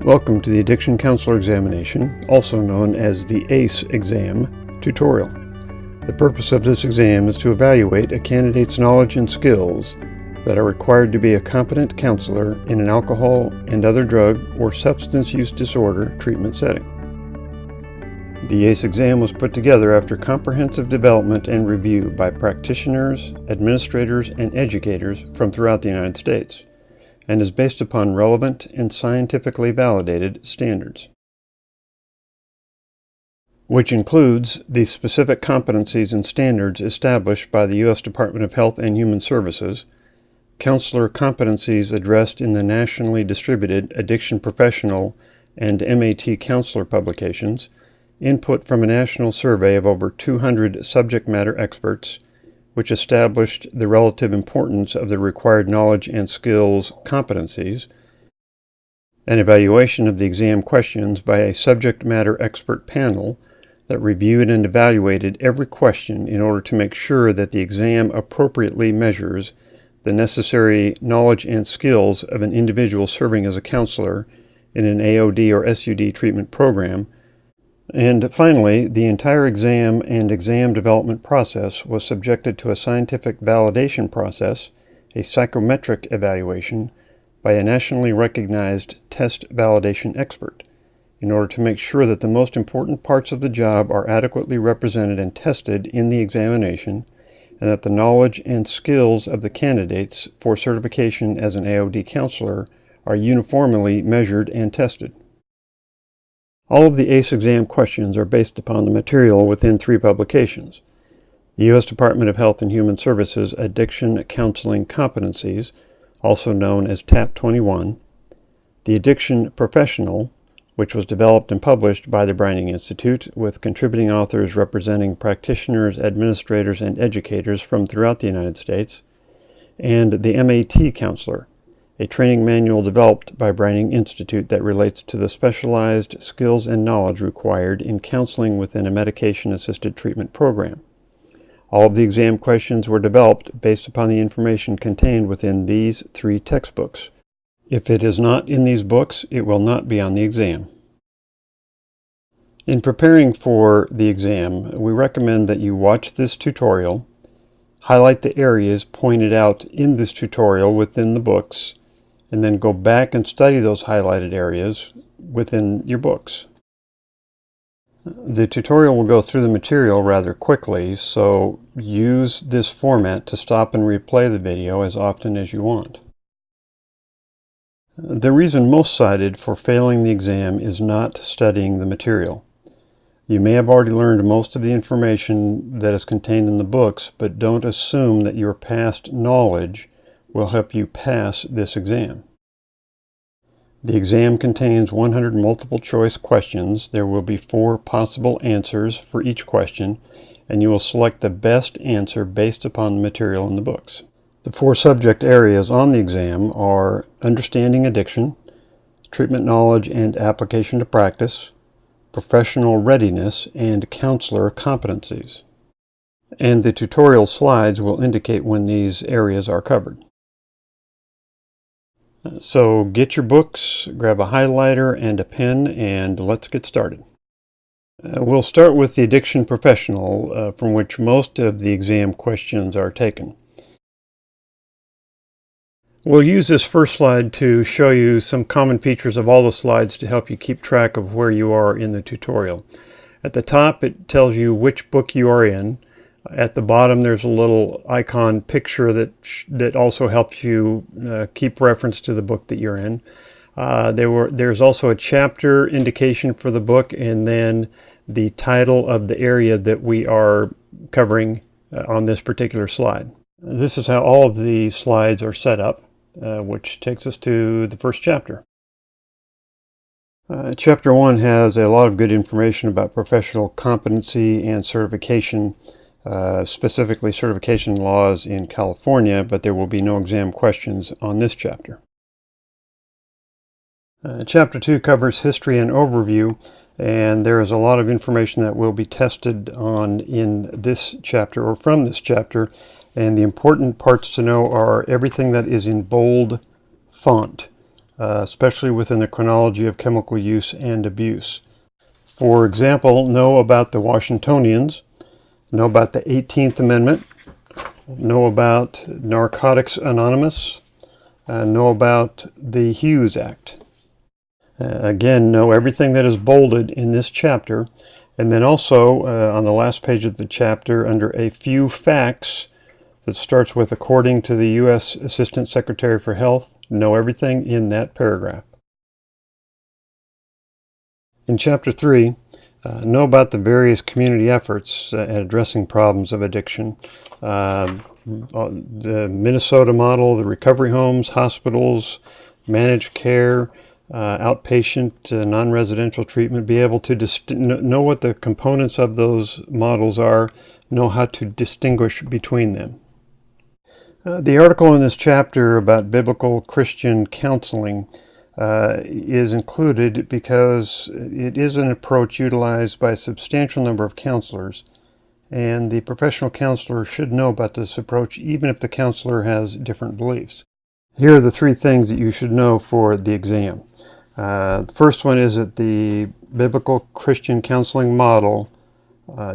Welcome to the Addiction Counselor Examination, also known as the ACE Exam tutorial. The purpose of this exam is to evaluate a candidate's knowledge and skills that are required to be a competent counselor in an alcohol and other drug or substance use disorder treatment setting. The ACE exam was put together after comprehensive development and review by practitioners, administrators, and educators from throughout the United States, and is based upon relevant and scientifically validated standards, which includes the specific competencies and standards established by the U.S. Department of Health and Human Services, counselor competencies addressed in the nationally distributed Addiction Professional and MAT Counselor publications, input from a national survey of over 200 subject matter experts, which established the relative importance of the required knowledge and skills competencies, an evaluation of the exam questions by a subject matter expert panel that reviewed and evaluated every question in order to make sure that the exam appropriately measures the necessary knowledge and skills of an individual serving as a counselor in an AOD or SUD treatment program. And finally, the entire exam and exam development process was subjected to a scientific validation process, a psychometric evaluation, by a nationally recognized test validation expert, in order to make sure that the most important parts of the job are adequately represented and tested in the examination, and that the knowledge and skills of the candidates for certification as an AOD counselor are uniformly measured and tested. All of the ACE exam questions are based upon the material within 3 publications: the U.S. Department of Health and Human Services Addiction Counseling Competencies, also known as TAP 21, the Addiction Professional, which was developed and published by the Brining Institute, with contributing authors representing practitioners, administrators, and educators from throughout the United States, and the MAT Counselor, a training manual developed by Brining Institute that relates to the specialized skills and knowledge required in counseling within a medication-assisted treatment program. All of the exam questions were developed based upon the information contained within these 3 textbooks. If it is not in these books, it will not be on the exam. In preparing for the exam, we recommend that you watch this tutorial, highlight the areas pointed out in this tutorial within the books, and then go back and study those highlighted areas within your books. The tutorial will go through the material rather quickly, so use this format to stop and replay the video as often as you want. The reason most cited for failing the exam is not studying the material. You may have already learned most of the information that is contained in the books, but don't assume that your past knowledge will help you pass this exam. The exam contains 100 multiple choice questions. There will be 4 possible answers for each question, and you will select the best answer based upon the material in the books. The 4 subject areas on the exam are understanding addiction, treatment knowledge and application to practice, professional readiness, and counselor competencies. And the tutorial slides will indicate when these areas are covered. So get your books, grab a highlighter and a pen, and let's get started. We'll start with the Addiction Professional, from which most of the exam questions are taken. We'll use this first slide to show you some common features of all the slides to help you keep track of where you are in the tutorial. At the top, it tells you which book you are in. At the bottom, there's a little icon picture that also helps you keep reference to the book that you're in. There's also a chapter indication for the book, and then the title of the area that we are covering on this particular slide. This is how all of the slides are set up, which takes us to the first chapter. Chapter 1 has a lot of good information about professional competency and certification, specifically certification laws in California, but there will be no exam questions on this chapter. Chapter 2 covers history and overview, and there is a lot of information that will be tested on in this chapter or from this chapter, and the important parts to know are everything that is in bold font. especially within the chronology of chemical use and abuse. For example, know about the Washingtonians, know about the 18th Amendment, know about Narcotics Anonymous, know about the Hughes Act. Again, know everything that is bolded in this chapter. And then also on the last page of the chapter, under a few facts, that starts with according to the U.S. Assistant Secretary for Health, know everything in that paragraph. In Chapter 3, know about the various community efforts at addressing problems of addiction. The Minnesota model, the recovery homes, hospitals, managed care, outpatient, non-residential treatment, be able to know what the components of those models are, know how to distinguish between them. The article in this chapter about biblical Christian counseling is included because it is an approach utilized by a substantial number of counselors, and the professional counselor should know about this approach even if the counselor has different beliefs. Here are the three things that you should know for the exam. The first one is that the biblical Christian counseling model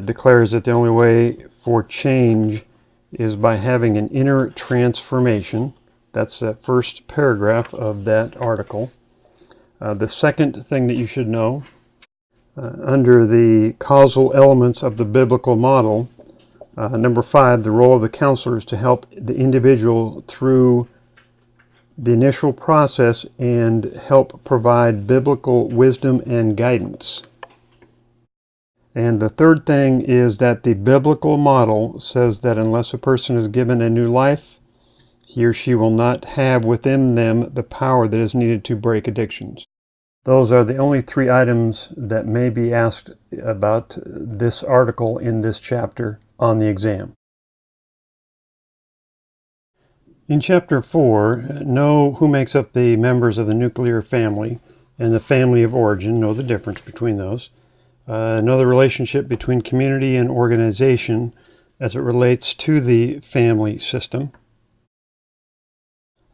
declares that the only way for change is by having an inner transformation. That's that first paragraph of that article. The second thing that you should know, under the causal elements of the biblical model, number 5, the role of the counselor is to help the individual through the initial process and help provide biblical wisdom and guidance. And the third thing is that the biblical model says that unless a person is given a new life, he or she will not have within them the power that is needed to break addictions. Those are the only 3 items that may be asked about this article in this chapter on the exam. In Chapter 4, know who makes up the members of the nuclear family and the family of origin, know the difference between those. Know the relationship between community and organization as it relates to the family system.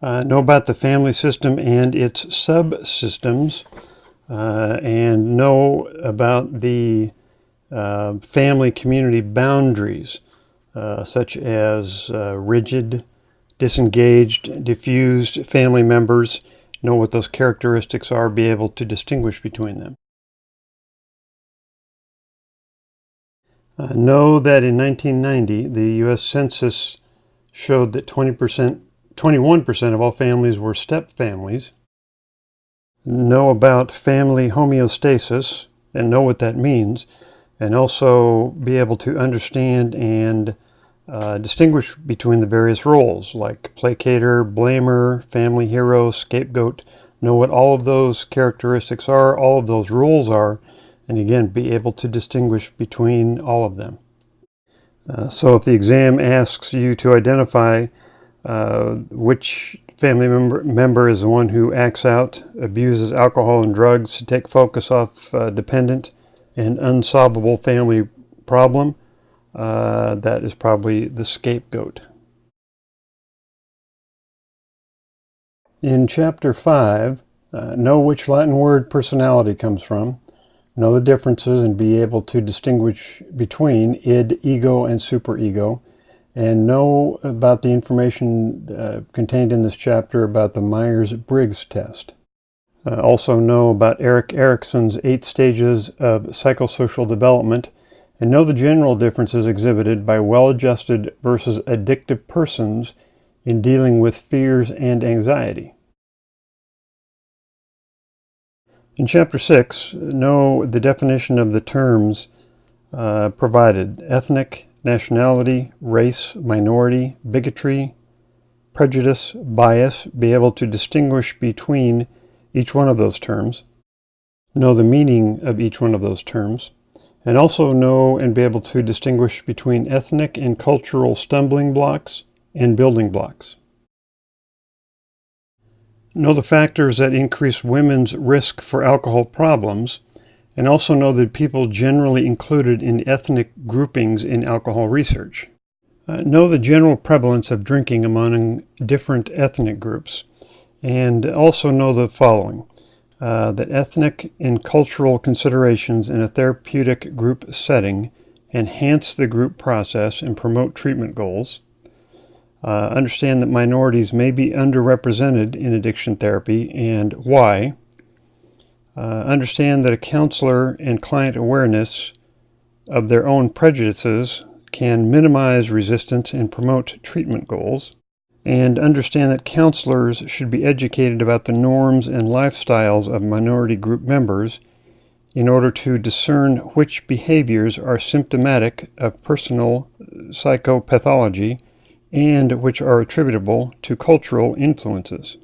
Know about the family system and its subsystems, and know about the family community boundaries, such as rigid, disengaged, diffused family members. Know what those characteristics are, be able to distinguish between them. Know that in 1990, the U.S. Census showed that 21% of all families were step families. Know about family homeostasis and know what that means, and also be able to understand and distinguish between the various roles like placater, blamer, family hero, scapegoat. Know what all of those characteristics are, all of those roles are, and again, be able to distinguish between all of them. So if the exam asks you to identify which family member is the one who acts out, abuses alcohol and drugs to take focus off dependent and unsolvable family problem, that is probably the scapegoat. In Chapter 5, know which Latin word personality comes from, know the differences and be able to distinguish between id, ego, and superego, and know about the information contained in this chapter about the Myers-Briggs test. Also know about Erik Erikson's 8 stages of psychosocial development, and know the general differences exhibited by well-adjusted versus addictive persons in dealing with fears and anxiety. In Chapter 6, know the definition of the terms provided: ethnic, nationality, race, minority, bigotry, prejudice, bias. Be able to distinguish between each one of those terms. Know the meaning of each one of those terms. And also know and be able to distinguish between ethnic and cultural stumbling blocks and building blocks. Know the factors that increase women's risk for alcohol problems, and also know the people generally included in ethnic groupings in alcohol research. Know the general prevalence of drinking among different ethnic groups, And also know the following, that ethnic and cultural considerations in a therapeutic group setting enhance the group process and promote treatment goals. Understand that minorities may be underrepresented in addiction therapy and why. Understand that a counselor and client awareness of their own prejudices can minimize resistance and promote treatment goals. And understand that counselors should be educated about the norms and lifestyles of minority group members in order to discern which behaviors are symptomatic of personal psychopathology and which are attributable to cultural influences.